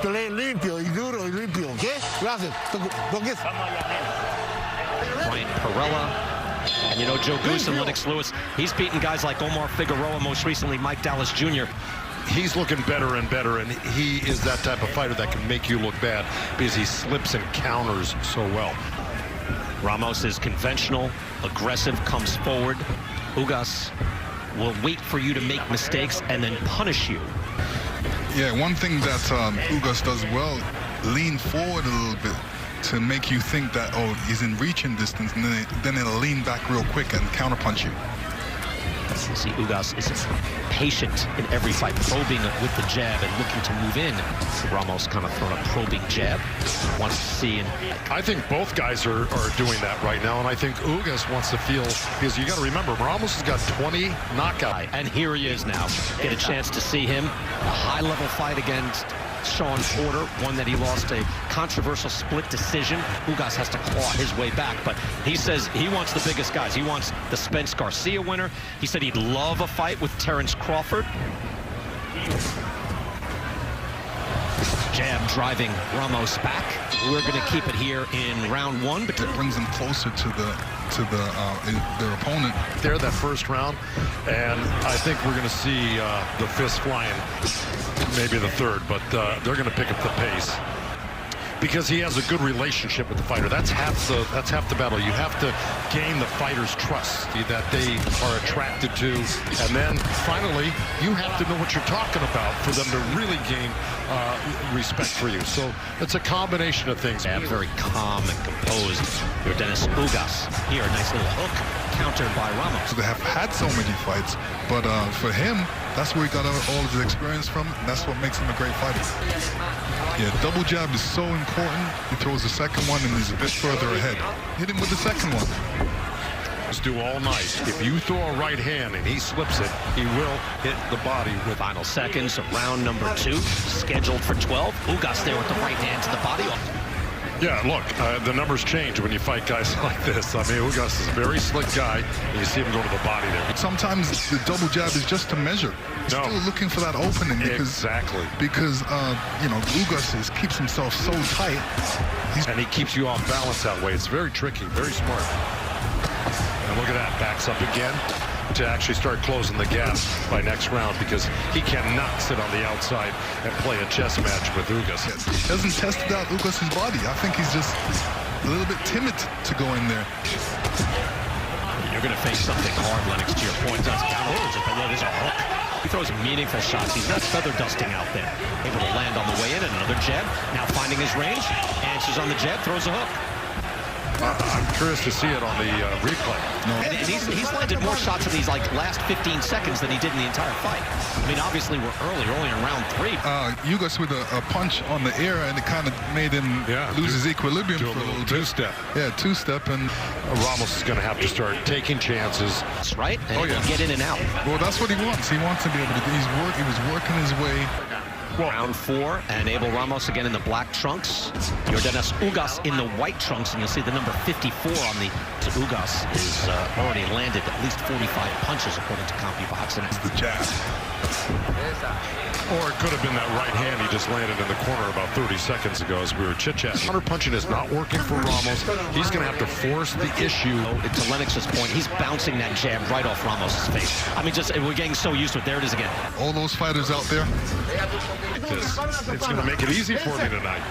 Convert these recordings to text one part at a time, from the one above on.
Pelea limpio y duro y limpio, ¿qué? Gracias. Brian Perella. And you know, Joe Goose and Lennox Lewis, he's beaten guys like Omar Figueroa, most recently Mike Dallas Jr. He's looking better and better, and he is that type of fighter that can make you look bad because he slips and counters so well. Ramos is conventional, aggressive, comes forward. Ugas will wait for you to make mistakes and then punish you. Yeah, one thing that Ugas does well, lean forward a little bit to make you think that, oh, he's in reaching distance, and then it'll lean back real quick and counterpunch you. See, Ugas is patient in every fight, probing with the jab and looking to move in. Ramos kind of throwing a probing jab. Wants to see. I think both guys are doing that right now, and I think Ugas wants to feel, because you got to remember, Ramos has got 20 knockouts. And here he is now. Get a chance to see him. A high-level fight against Sean Porter, one that he lost a controversial split decision. Ugas has to claw his way back, but he says he wants the biggest guys. He wants the Spence Garcia winner. He said he'd love a fight with Terrence Crawford. Jab driving Ramos back. We're going to keep it here in round one. It brings them closer to their opponent. There, that first round, and I think we're going to see the fist flying, maybe the third, but they're going to pick up the pace because he has a good relationship with the fighter. That's half the battle. You have to gain the fighter's trust that they are attracted to, and then finally you have to know what you're talking about for them to really gain respect for you. So it's a combination of things. Yeah, very calm and composed. Yordenis Ugas here, a nice little hook countered by Ramos. They have had so many fights, but for him, that's where he got all of his experience from, and that's what makes him a great fighter. Yeah, double jab is so important. He throws the second one and he's a bit further ahead. Hit him with the second one. Just do all night. If you throw a right hand and he slips it, he will hit the body with final seconds of round number 2, scheduled for 12. Ugas there with the right hand to the body. Yeah, look, the numbers change when you fight guys like this. I mean, Ugas is a very slick guy, and you see him go to the body there. Sometimes the double jab is just to measure. He's still looking for that opening because, you know, Ugas keeps himself so tight. And he keeps you off balance that way. It's very tricky, very smart. And look at that, backs up again to actually start closing the gap by next round, because he cannot sit on the outside and play a chess match with Ugas. He hasn't tested out Ugas' body. I think he's just a little bit timid to go in there. You're going to face something hard, Lennox, to your point. Does counters it, but there's a hook. He throws meaningful shots. He's not feather dusting out there. Able to land on the way in, and another jab. Now finding his range. Answers on the jab, throws a hook. I'm curious to see it on the replay. No. And he's landed more shots in these last 15 seconds than he did in the entire fight. I mean, obviously we're early, only in round 3. Ugas with a punch on the air, and it kind of made him lose his equilibrium for a little two-step. Yeah, two-step, and Ramos is going to have to start taking chances. That's right. And get in and out. Well, that's what he wants. He wants to be able to do. He was working his way. Round 4, and Abel Ramos again in the black trunks. Yordenis Ugas in the white trunks, and you'll see the number 54 on the Ugas is already landed at least 45 punches according to CompuBox. It's the jab. Or it could have been that right hand he just landed in the corner about 30 seconds ago as we were chit-chatting. Counter punching is not working for Ramos. He's going to have to force the issue. To Lennox's point, he's bouncing that jab right off Ramos's face. I mean, just we're getting so used to it. There it is again. All those fighters out there. It's going to make it easy for me tonight.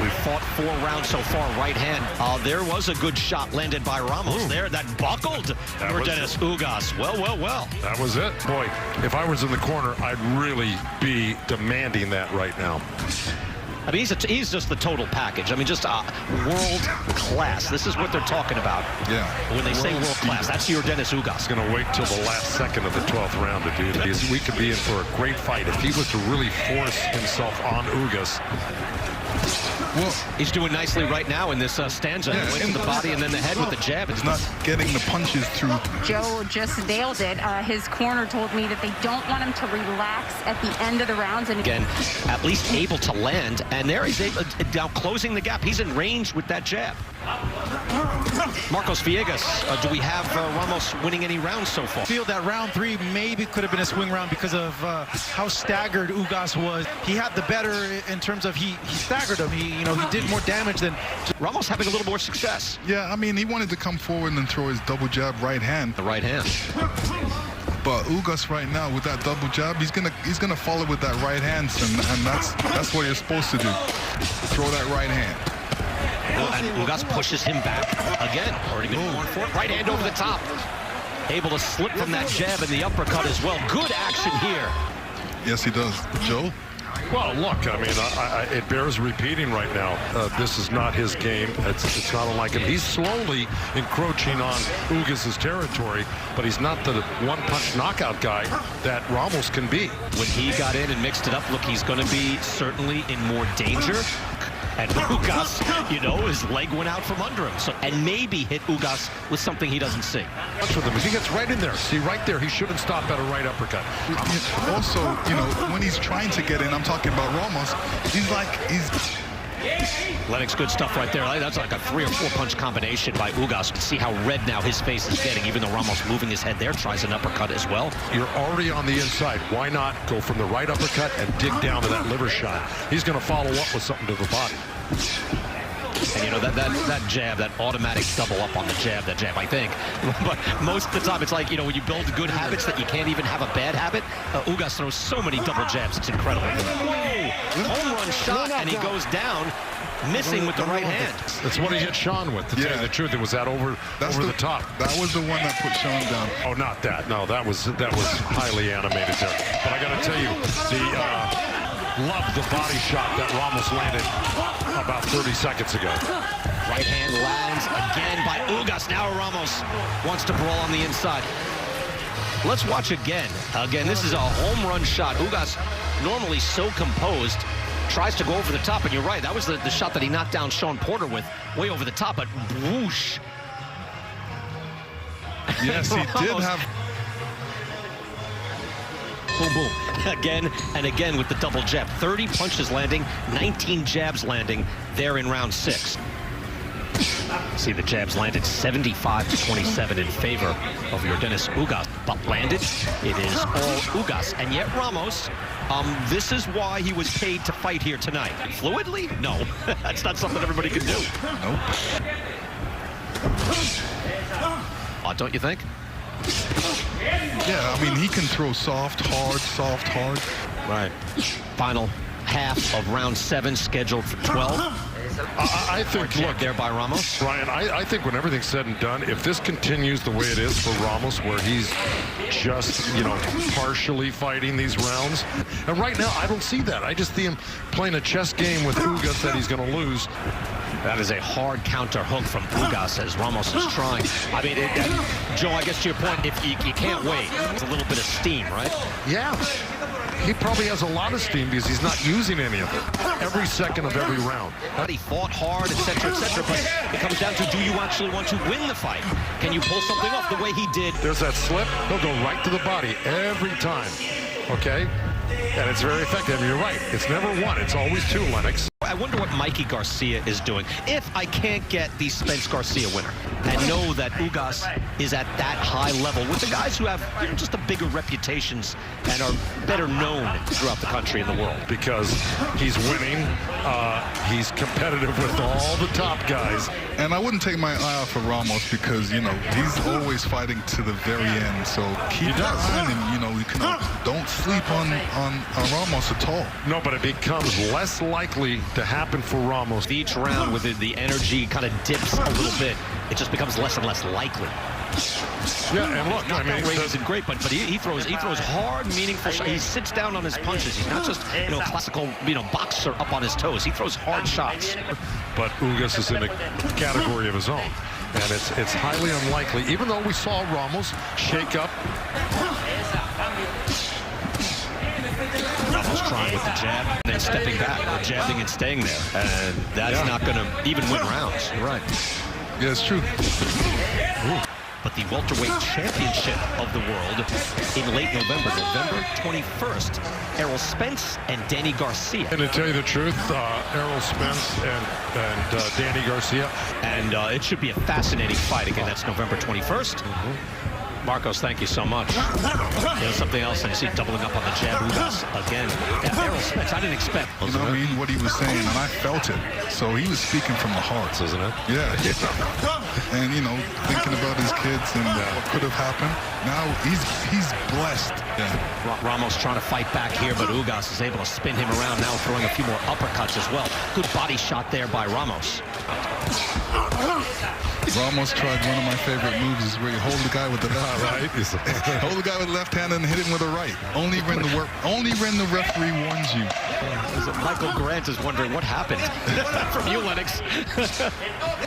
We've fought 4 rounds so far, right hand. There was a good shot landed by Ramos there. That buckled Yordenis Ugas. Well. That was it. Boy, if I was in the corner, I'd really be demanding that right now. I mean, he's just the total package. I mean, just world class. This is what they're talking about. Yeah. When they say world class, that's Yordenis Ugas. Going to wait till the last second of the 12th round to do that. We could be in for a great fight if he was to really force himself on Ugas. Well, he's doing nicely right now in this stanza. Yeah, Went to the body and then the head with the jab. He's not getting the punches through. Joe just nailed it. His corner told me that they don't want him to relax at the end of the rounds. And again, at least able to land And there he's now closing the gap. He's in range with that jab. Marcos Villegas, do we have Ramos winning any rounds so far? I feel that round 3 maybe could have been a swing round because of how staggered Ugas was. He had the better in terms of he staggered him. He did more damage than Ramos having a little more success. Yeah, I mean, he wanted to come forward and throw his double jab right hand. The right hand. But Ugas right now with that double jab, he's gonna follow with that right hand, and that's what you're supposed to do. Throw that right hand. And Ugas pushes him back again. Already been going for it. Right hand over the top. Able to slip from that jab and the uppercut as well. Good action here. Yes, he does. Joe? Well, look, I mean, it bears repeating right now. This is not his game. It's not unlike him. He's slowly encroaching on Ugas' territory, but he's not the one-punch knockout guy that Ramos can be. When he got in and mixed it up, look, he's going to be certainly in more danger. And Ugas, his leg went out from under him. So, and maybe hit Ugas with something he doesn't see. What's with him is he gets right in there. See, right there, he shouldn't stop at a right uppercut. Also, when he's trying to get in, I'm talking about Ramos, he's Lennox, good stuff right there. That's like a 3 or 4 punch combination by Ugas. See how red now his face is getting, even though Ramos moving his head there, tries an uppercut as well. You're already on the inside. Why not go from the right uppercut and dig down to that liver shot? He's going to follow up with something to the body. And that jab, that automatic double up on the jab, I think. But most of the time, it's like, when you build good habits that you can't even have a bad habit. Ugas throws so many double jabs, it's incredible. Whoa! Home run shot, and he goes down, missing with the right hand. That's what he hit Sean with, to tell you the truth. It was that over the top. That was the one that put Sean down. Oh, not that. No, that was highly animated there. But I got to tell you, love the body shot that Ramos landed about 30 seconds ago. Right hand lands again by Ugas. Now Ramos wants to brawl on the inside. Let's watch again. Again, this is a home run shot. Ugas, normally so composed, tries to go over the top, and you're right. That was the shot that he knocked down Sean Porter with, way over the top, but whoosh. Yes, he did have... Boom, boom. Again and again with the double jab. 30 punches landing, 19 jabs landing there in round 6. See, the jabs landed 75-27 in favor of Yordenis Ugas. But landed, it is all Ugas. And yet Ramos, this is why he was paid to fight here tonight. Fluidly? No. That's not something everybody can do. Nope. Don't you think? Yeah, I mean, he can throw soft, hard. Right. Final half of round 7 scheduled for 12. I think, look, there by Ramos. Ryan, I think when everything's said and done, if this continues the way it is for Ramos, where he's just, partially fighting these rounds, and right now I don't see that. I just see him playing a chess game with Ugas that he's going to lose. That is a hard counter hook from Ugas as Ramos is trying. I mean, Joe, I guess to your point, if you can't wait, it's a little bit of steam, right? Yeah. He probably has a lot of steam because he's not using any of it every second of every round. He fought hard, etc., but it comes down to, do you actually want to win the fight? Can you pull something off the way he did? There's that slip. He'll go right to the body every time, okay? And it's very effective. You're right. It's never one. It's always 2, Lennox. I wonder what Mikey Garcia is doing. If I can't get the Spence Garcia winner and know that Ugas is at that high level with the guys who have just the bigger reputations and are better known throughout the country and the world. Because he's winning. He's competitive with all the top guys. And I wouldn't take my eye off of Ramos because, he's always fighting to the very end. So keep that on and, you don't sleep on Ramos at all. No, but it becomes less likely to happen for Ramos. Each round with the energy kind of dips a little bit. It just becomes less and less likely. Yeah, and look, I mean, rate isn't great, but he throws hard, meaningful shots. He sits down on his punches. He's not just classical boxer up on his toes. He throws hard shots. But Ugas is in a category of his own, and it's highly unlikely. Even though we saw Ramos shake up. Ramos trying with the jab, and then stepping back, or jabbing and staying there, and that's not going to even win rounds. You're right. Yeah, it's true. Ooh. but the welterweight championship of the world in late November, November 21st. Errol Spence and Danny Garcia. And to tell you the truth, Errol Spence and Danny Garcia. And it should be a fascinating fight. Again, that's November 21st. Marcos, thank you so much. Something else I see doubling up on the jab. Ugas again. Yeah, Errol Spence, I didn't expect. You know, I mean, what he was saying, and I felt it. So he was speaking from the heart, Isn't it? Yeah. And, you know, thinking about his kids and what could have happened. Now he's blessed. Yeah. Ramos trying to fight back here, but Ugas is able to spin him around, now throwing a few more uppercuts as well. Good body shot there by Ramos. Ramos tried one of my favorite moves, is where you hold the guy with the left, right? Hold the guy with the left hand and hit him with the right. Only when the referee warns you. Michael Grant is wondering what happened from you, Lennox.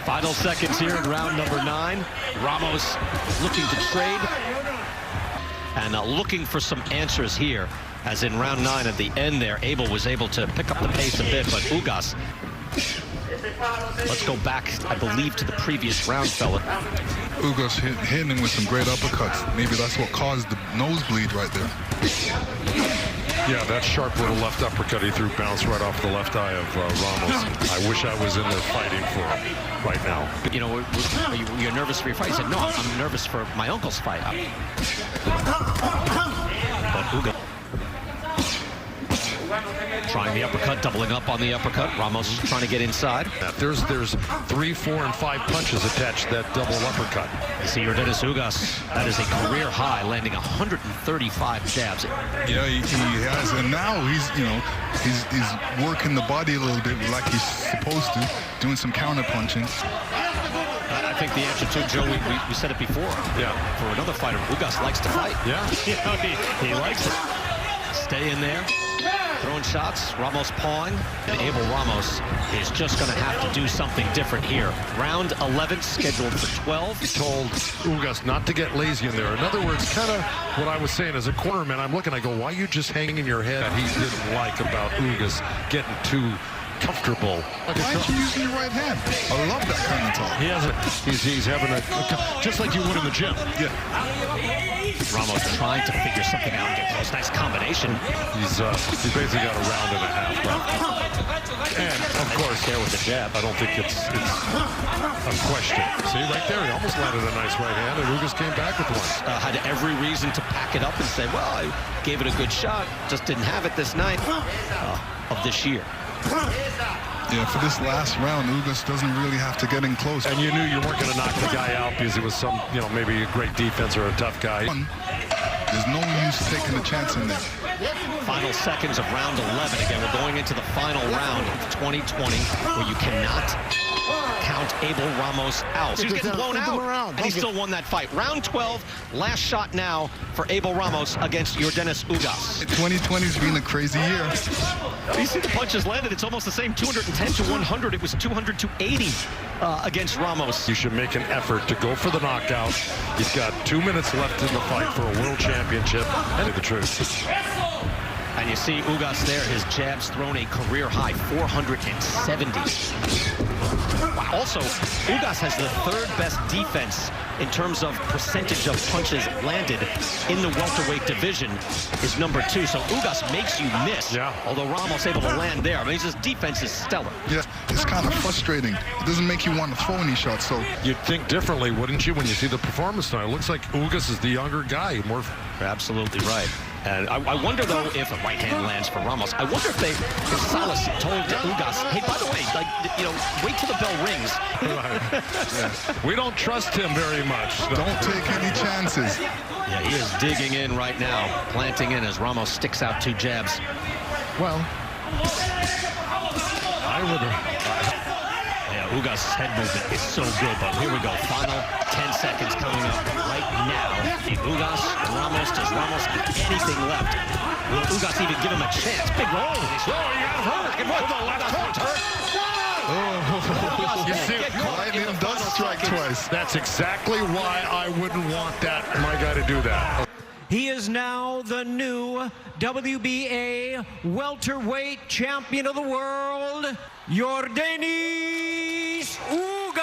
Final seconds here in round number 9. Ramos looking to trade and looking for some answers here, as in round 9 at the end there, Abel was able to pick up the pace a bit, but Ugas. Let's go back, I believe, to the previous round, fella. Ugas hitting him with some great uppercuts. Maybe that's what caused the nosebleed right there. Yeah, that sharp little left uppercut he threw bounced right off the left eye of Ramos. I wish I was in there fighting for him right now. You know, you're nervous for your fight? He said, no, I'm nervous for my uncle's fight. But Ugas trying the uppercut, doubling up on the uppercut. Ramos trying to get inside. There's 3, 4, and 5 punches attached to that double uppercut. You see Yordenis Ugas, that is a career high, landing 135 jabs. Yeah, he has, and now he's working the body a little bit like he's supposed to, doing some counter punching. I think the answer to Joe, we said it before. Yeah. For another fighter, Ugas likes to fight. Yeah. You know, he likes it. Stay in there. Throwing shots, Ramos pawing, and Abel Ramos is just going to have to do something different here. Round 11 scheduled for 12. He told Ugas not to get lazy in there. In other words, kind of what I was saying as a cornerman, I'm looking, I go, why are you just hanging your head? He didn't like about Ugas getting too comfortable. Why aren't you using your right hand? I love that kind of talk. He has he's having a just like you would in the gym. Yeah. Ramos trying to figure something out and get close. Nice combination. He's basically got a round and a half left. And of course, there with the jab. I don't think it's a question. See right there, he almost landed a nice right hand, and Ugas came back with one. Had every reason to pack it up and say, well, I gave it a good shot, just didn't have it this night of this year. Yeah, for this last round, Ugas doesn't really have to get in close. And you knew you weren't going to knock the guy out because it was some, maybe a great defense or a tough guy. There's no use taking a chance in there. Final seconds of round 11. Again, we're going into the final round of 2020, where you cannot count Abel Ramos out. He was getting blown out, and he still won that fight. Round 12, last shot now for Abel Ramos against Yordenis Ugas. 2020's been a crazy year. You see the punches landed. It's almost the same, 210 to 100. It was 200 to 80 against Ramos. You should make an effort to go for the knockout. He's got 2 minutes left in the fight for a world championship. And the truth. And you see Ugas there, his jabs thrown a career high, 470. Wow. Also, Ugas has the 3rd best defense in terms of percentage of punches landed in the welterweight division, is number 2. So Ugas makes you miss, although Ramos able to land there. I mean, his defense is stellar. Yeah, it's kind of frustrating. It doesn't make you want to throw any shots. So you'd think differently, wouldn't you, when you see the performance tonight? It looks like Ugas is the younger guy. More. You're absolutely right. And I wonder, though, if a right hand lands for Ramos. I wonder if Salas told Ugas, hey, by the way, wait till the bell rings. Right. We don't trust him very much. Don't take any chances. Yeah, he is digging in right now, planting in as Ramos sticks out 2 jabs. Well, I would Ugas' head movement is so good, but here we go. Final 10 seconds coming up right now. Ugas, Ramos, does Ramos have anything left? Will Ugas even give him a chance? Big roll. He got hurt. The left foot hurt. You see, lightning does strike twice. That's exactly why I wouldn't want my guy to do that. He is now the new WBA welterweight champion of the world, Yordenis Ugas.